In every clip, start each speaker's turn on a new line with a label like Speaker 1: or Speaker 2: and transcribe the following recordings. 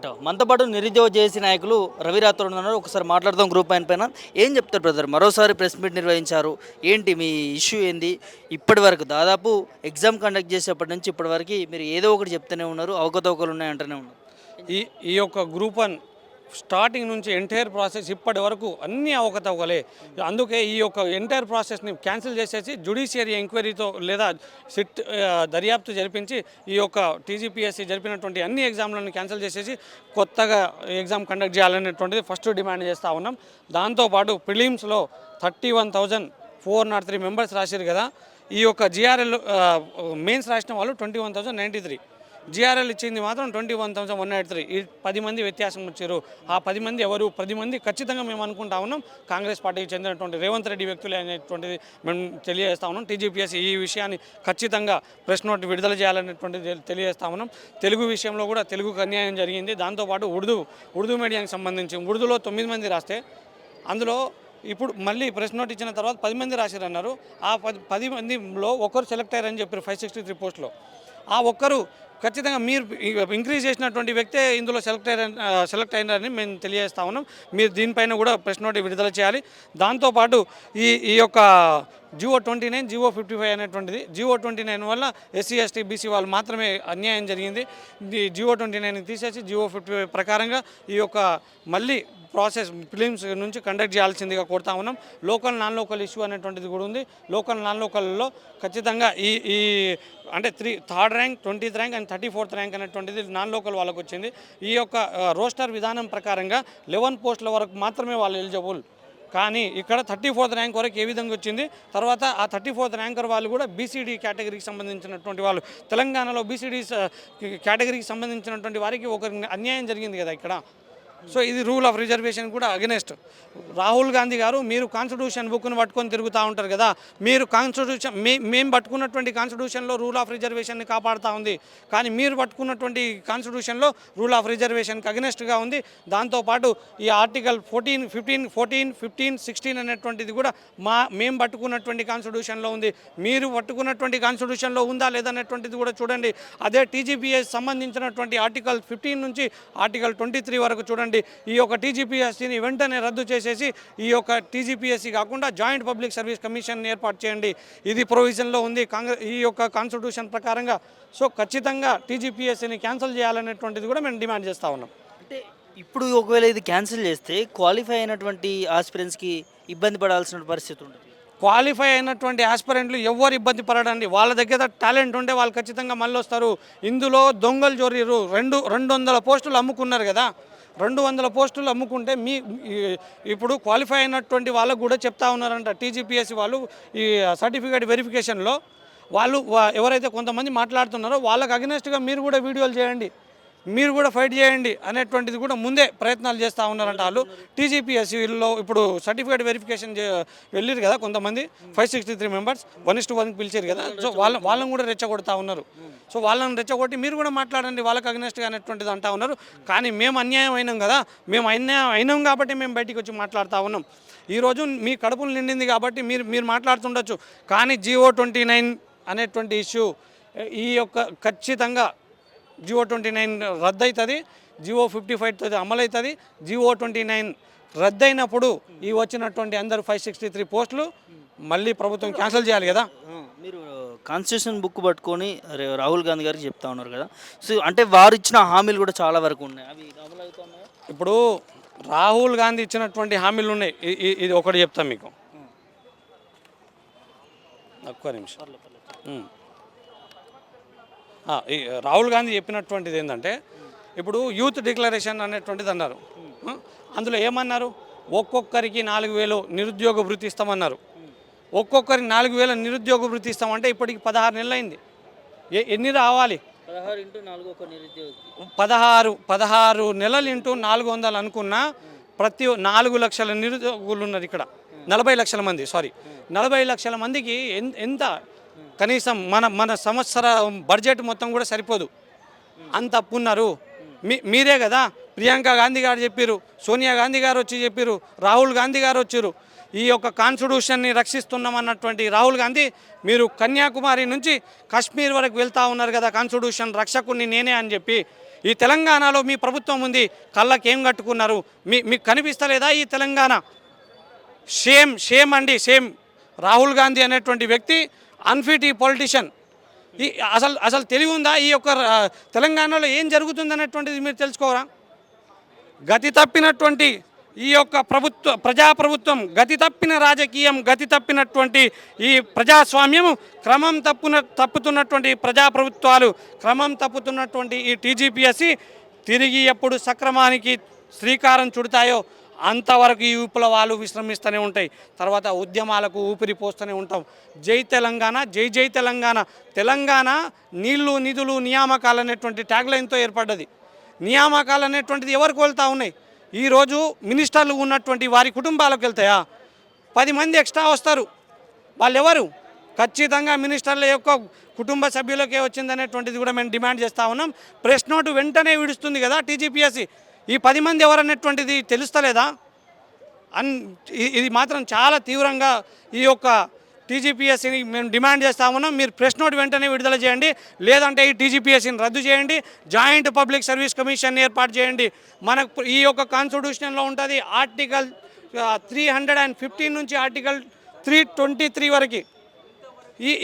Speaker 1: Right మనతో పాటు నిరుద్యోగ జేఏసీ నాయకులు రవి రాథోడ్ ఉన్నారు. ఒకసారి మాట్లాడదాం గ్రూప్ పైన. ఏం చెప్తారు బ్రదర్? మరోసారి ప్రెస్ మీట్ నిర్వహించారు. ఏంటి మీ ఇష్యూ ఏంది? ఇప్పటి వరకు దాదాపు ఎగ్జామ్ కండక్ట్ చేసేప్పటి నుంచి ఇప్పటి వరకు మీరు ఏదో ఒకటి చెప్తూనే ఉన్నారు, అవకతవకలు ఉన్నాయి అంటూనే ఉన్నారు.
Speaker 2: ఈ ఈ యొక్క గ్రూప్ వన్ స్టార్టింగ్ నుంచి ఎంటైర్ ప్రాసెస్ ఇప్పటి వరకు అన్నీ అవకతవకలే. అందుకే ఈ యొక్క ఎంటైర్ ప్రాసెస్ని క్యాన్సిల్ చేసేసి జ్యుడిషియరీ ఎంక్వైరీతో లేదా సిట్ దర్యాప్తు జరిపించి ఈ యొక్క టీజీపీఎస్సీ జరిపినటువంటి అన్ని ఎగ్జామ్లను క్యాన్సిల్ చేసేసి కొత్తగా ఎగ్జామ్ కండక్ట్ చేయాలనేటువంటిది ఫస్ట్ డిమాండ్ చేస్తూ ఉన్నాం. దాంతోపాటు ప్రిలిమ్స్లో 31,403 మెంబర్స్ రాశారు కదా. ఈ యొక్క జిఆర్ఎల్ మెయిన్స్ రాసిన వాళ్ళు 21,093, జిఆర్ఎల్ ఇచ్చింది మాత్రం 21,183. ఈ 10 మంది వ్యత్యాసం వచ్చారు. ఆ 10 మంది ఎవరు? 10 మంది ఖచ్చితంగా మేము అనుకుంటా ఉన్నాం కాంగ్రెస్ పార్టీకి చెందినటువంటి రేవంత్ రెడ్డి వ్యక్తులే అనేటువంటిది మేము తెలియజేస్తా ఉన్నాం. టీజీపీఎస్సీ ఈ విషయాన్ని ఖచ్చితంగా ప్రెస్ నోట్ విడుదల చేయాలనేటువంటిది తెలియజేస్తా ఉన్నాం. తెలుగు విషయంలో కూడా తెలుగుకు అన్యాయం జరిగింది. దాంతోపాటు ఉర్దూ మీడియానికి సంబంధించి ఉర్దూలో 9 మంది రాస్తే అందులో ఇప్పుడు మళ్ళీ ప్రెస్ నోట్ ఇచ్చిన తర్వాత 10 మంది రాశారన్నారు. ఆ 10 మందిలో ఒకరు సెలెక్ట్ అయ్యారని చెప్పారు 563 పోస్టులో. ఆ ఒక్కరు ఖచ్చితంగా మీరు ఇంక్రీజ్ చేసినటువంటి వ్యక్తే ఇందులో సెలెక్ట్ అయినారని మేము తెలియజేస్తా ఉన్నాం. మీరు దీనిపైన కూడా ప్రెస్ నోట్ విడుదల చేయాలి. దాంతోపాటు ఈ యొక్క జివో 29, జివో 55 అనేటువంటిది, జివో 29 వల్ల ఎస్సీ ఎస్టీ బీసీ వాళ్ళు మాత్రమే అన్యాయం జరిగింది. జివో 29 తీసేసి జివో 55 ప్రకారంగా ఈ యొక్క మళ్ళీ ప్రాసెస్ ఫిలిమ్స్ నుంచి కండక్ట్ చేయాల్సిందిగా కోరుతా ఉన్నాం. లోకల్ నాన్ లోకల్ ఇష్యూ అనేటువంటిది కూడా ఉంది. లోకల్ నాన్ లోకల్లో ఖచ్చితంగా ఈ అంటే third rank, 20th rank and 34th rank అనేటువంటిది నాన్ లోకల్ వాళ్ళకు వచ్చింది. ఈ యొక్క రోస్టర్ విధానం ప్రకారంగా 11 పోస్టుల వరకు మాత్రమే వాళ్ళు ఎలిజిబుల్. కానీ ఇక్కడ 34th ర్యాంక్ వరకు ఏ విధంగా వచ్చింది. తర్వాత ఆ 34th ర్యాంకర్ వాళ్ళు కూడా బీసీడీ కేటగిరీకి సంబంధించినటువంటి వాళ్ళు. తెలంగాణలో బీసీడీ కేటగిరీకి సంబంధించినటువంటి వారికి ఒక అన్యాయం జరిగింది కదా ఇక్కడ. సో ఇది రూల్ ఆఫ్ రిజర్వేషన్ కూడా అగెనెస్ట్. రాహుల్ గాంధీ గారు మీరు కాన్స్టిట్యూషన్ బుక్ను పట్టుకొని తిరుగుతూ ఉంటారు కదా. మీరు కాన్స్టిట్యూషన్ మేము పట్టుకున్నటువంటి కాన్స్టిట్యూషన్లో రూల్ ఆఫ్ రిజర్వేషన్ని కాపాడుతూ ఉంది. కానీ మీరు పట్టుకున్నటువంటి కాన్స్టిట్యూషన్లో రూల్ ఆఫ్ రిజర్వేషన్కి అగెనెస్ట్గా ఉంది. దాంతోపాటు ఈ ఆర్టికల్ 14, 15, 16 అనేటువంటిది కూడా మేము పట్టుకున్నటువంటి కాన్స్టిట్యూషన్లో ఉంది. మీరు పట్టుకున్నటువంటి కాన్స్టిట్యూషన్లో ఉందా లేదనేటువంటిది కూడా చూడండి. అదే టీజీపీఎస్ సంబంధించినటువంటి ఆర్టికల్ 15 నుంచి ఆర్టికల్ 23 వరకు చూడండి. ఈ యొక్క టీజీపీఎస్సీని వెంటనే రద్దు చేసేసి ఈ యొక్క టీజీపీఎస్సీ కాకుండా జాయింట్ పబ్లిక్ సర్వీస్ కమిషన్ ఏర్పాటు చేయండి. ఇది ప్రొవిజన్లో ఉంది ఈ యొక్క కాన్స్టిట్యూషన్ ప్రకారంగా. సో ఖచ్చితంగా టీజీపీఎస్సీని క్యాన్సిల్ చేయాలనేటువంటిది కూడా మేము డిమాండ్ చేస్తూ ఉన్నాం.
Speaker 1: అంటే ఇప్పుడు ఒకవేళ ఇది క్యాన్సిల్ చేస్తే క్వాలిఫై అయినటువంటి ఆస్పిరెంట్స్కి ఇబ్బంది పడాల్సిన పరిస్థితి ఉంటుంది.
Speaker 2: క్వాలిఫై అయినటువంటి ఆస్పిరెంట్లు ఎవరు ఇబ్బంది పడడండి. వాళ్ళ దగ్గర టాలెంట్ ఉంటే వాళ్ళు ఖచ్చితంగా మళ్ళీ వస్తారు. ఇందులో దొంగలు జోరీరు 200 పోస్టులు అమ్ముకున్నారు కదా. 200 పోస్టులు అమ్ముకుంటే ఇప్పుడు క్వాలిఫై అయినటువంటి వాళ్ళకు కూడా చెప్తా ఉన్నారంట టీజీపీఎస్సీ వాళ్ళు. ఈ సర్టిఫికేట్ వెరిఫికేషన్లో వాళ్ళు ఎవరైతే కొంతమంది మాట్లాడుతున్నారో వాళ్ళకి అగెనెస్ట్గా మీరు కూడా వీడియోలు చేయండి, మీరు కూడా ఫైట్ చేయండి అనేటువంటిది కూడా ముందే ప్రయత్నాలు చేస్తూ ఉన్నారంట వాళ్ళు. టీజీపీఎస్సీలో ఇప్పుడు సర్టిఫికేట్ వెరిఫికేషన్ వెళ్ళారు కదా కొంతమంది 563 మెంబర్స్ 1:1 పిలిచారు కదా. సో వాళ్ళని కూడా రెచ్చగొడతా ఉన్నారు. సో వాళ్ళని రెచ్చగొట్టి మీరు కూడా మాట్లాడండి వాళ్ళకి అగెనెస్ట్గా అనేటువంటిది అంటా ఉన్నారు. కానీ మేము అన్యాయం అయినాం కదా, మేము అన్యాయం అయినాం కాబట్టి మేము బయటికి వచ్చి మాట్లాడుతూ ఉన్నాం. ఈరోజు మీ కడుపులు నిండింది కాబట్టి మీరు మాట్లాడుతుండొచ్చు. కానీ జివో 29 అనేటువంటి ఇష్యూ ఈ యొక్క ఖచ్చితంగా జివో 29 రద్దు అవుతుంది, జివో 55 అమలు అవుతుంది. జివో 29 రద్దు అయినప్పుడు ఈ వచ్చినటువంటి అందరూ 563 పోస్టులు మళ్ళీ ప్రభుత్వం క్యాన్సిల్ చేయాలి కదా.
Speaker 1: మీరు కాన్స్టిట్యూషన్ బుక్ పట్టుకొని రాహుల్ గాంధీ గారికి చెప్తా ఉన్నారు కదా. సో అంటే వారు ఇచ్చిన హామీలు కూడా చాలా వరకు ఉన్నాయి, అవి అమలు అవుతున్నాయి.
Speaker 2: ఇప్పుడు రాహుల్ గాంధీ ఇచ్చినటువంటి హామీలు ఉన్నాయి. ఇది ఒకటి చెప్తాను మీకు, ఒక్క నిమిషం. ఈ రాహుల్ గాంధీ చెప్పినటువంటిది ఏంటంటే ఇప్పుడు యూత్ డిక్లరేషన్ అనేటువంటిది అన్నారు. అందులో ఏమన్నారు? ఒక్కొక్కరికి 4,000 నిరుద్యోగ వృత్తి ఇస్తామన్నారు. ఒక్కొక్కరికి 4,000 నిరుద్యోగ వృత్తి ఇస్తామంటే ఇప్పటికి 16 నెలలు అయింది. ఎన్ని రావాలి? 16 నెలలు ఇంటూ 400 అనుకున్నా ప్రతి 4 లక్షల నిరుద్యోగులు ఉన్నారు ఇక్కడ. 40 లక్షల మంది, 40 లక్షల మందికి ఎంత కనీసం మన సంవత్సర బడ్జెట్ మొత్తం కూడా సరిపోదు, అంత అప్పు ఉన్నారు. మీరే కదా ప్రియాంక గాంధీ గారు చెప్పారు, సోనియా గాంధీ గారు వచ్చి చెప్పారు, రాహుల్ గాంధీ గారు వచ్చారు. ఈ యొక్క కాన్స్టిట్యూషన్ని రక్షిస్తున్నామన్నటువంటి రాహుల్ గాంధీ మీరు కన్యాకుమారి నుంచి కాశ్మీర్ వరకు వెళ్తూ ఉన్నారు కదా, కాన్స్టిట్యూషన్ రక్షకుడిని నేనే అని చెప్పి. ఈ తెలంగాణలో మీ ప్రభుత్వం ఉంది, కళ్ళకి ఏం కట్టుకున్నారు? మీకు కనిపిస్తలేదా ఈ తెలంగాణ? షేమ్ అండి, షేమ్. రాహుల్ గాంధీ అనేటువంటి వ్యక్తి అన్ఫిట్ ఈ పొలిటీషియన్. ఈ అసలు తెలివి ఉందా? ఈ యొక్క తెలంగాణలో ఏం జరుగుతుంది అనేటువంటిది మీరు తెలుసుకోరా? గతి తప్పినటువంటి ఈ యొక్క ప్రజాప్రభుత్వం, గతి తప్పిన రాజకీయం, గతి తప్పినటువంటి ఈ ప్రజాస్వామ్యం, తప్పుతున్నటువంటి ప్రజాప్రభుత్వాలు, క్రమం తప్పుతున్నటువంటి ఈ టీజీపీఎస్సీ తిరిగి ఎప్పుడు సక్రమానికి శ్రీకారం చుడతాయో అంతవరకు ఈ విప్లవాలు విశ్రమిస్తూనే ఉంటాయి. తర్వాత ఉద్యమాలకు ఊపిరి పోస్తూనే ఉంటాం. జై తెలంగాణ, జై జై తెలంగాణ. తెలంగాణ నీళ్లు, నిధులు, నియామకాలు అనేటువంటి ట్యాగ్లైన్తో ఏర్పడ్డది. నియామకాలు అనేటువంటిది ఎవరికి వెళ్తూ ఉన్నాయి? ఈరోజు మినిస్టర్లు ఉన్నటువంటి వారి కుటుంబాలకు వెళ్తాయా? 10 మంది ఎక్స్ట్రా వస్తారు. వాళ్ళు ఎవరు? ఖచ్చితంగా మినిస్టర్ల యొక్క కుటుంబ సభ్యులకే వచ్చిందనేటువంటిది కూడా మేము డిమాండ్ చేస్తూ ఉన్నాం. ప్రెస్ నోటు వెంటనే విడుస్తుంది కదా టీజీపీఎస్సీ. ఈ 10 మంది ఎవరనేటువంటిది తెలుస్తలేదా? ఇది మాత్రం చాలా తీవ్రంగా ఈ యొక్క టీజీపీఎస్సీని మేము డిమాండ్ చేస్తూ ఉన్నాం. మీరు ప్రెస్ నోట్ వెంటనే విడుదల చేయండి, లేదంటే ఈ టీజీపీఎస్సీని రద్దు చేయండి, జాయింట్ పబ్లిక్ సర్వీస్ కమిషన్ ఏర్పాటు చేయండి. మనకు ఈ యొక్క కాన్స్టిట్యూషన్లో ఉంటుంది ఆర్టికల్ 315 నుంచి ఆర్టికల్ 323 వరకు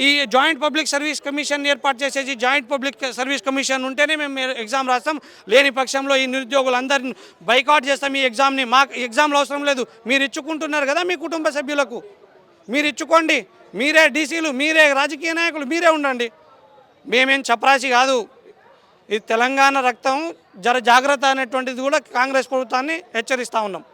Speaker 2: ఈ జాయింట్ పబ్లిక్ సర్వీస్ కమిషన్ ఏర్పాటు చేసేసి, జాయింట్ పబ్లిక్ సర్వీస్ కమిషన్ ఉంటేనే మేము ఎగ్జామ్ రాస్తాం. లేని పక్షంలో ఈ నిరుద్యోగులందరినీ బైకాట్ చేస్తాం. ఈ ఎగ్జామ్ని మాకు ఎగ్జామ్లు అవసరం లేదు. మీరు ఇచ్చుకుంటున్నారు కదా మీ కుటుంబ సభ్యులకు, మీరు ఇచ్చుకోండి. మీరే డీసీలు, మీరే రాజకీయ నాయకులు, మీరే ఉండండి. మేమేం చపరాసి కాదు. ఈ తెలంగాణ రక్తం జర జాగ్రత్త అనేటువంటిది కూడా కాంగ్రెస్ ప్రభుత్వాన్ని హెచ్చరిస్తూ ఉన్నాం.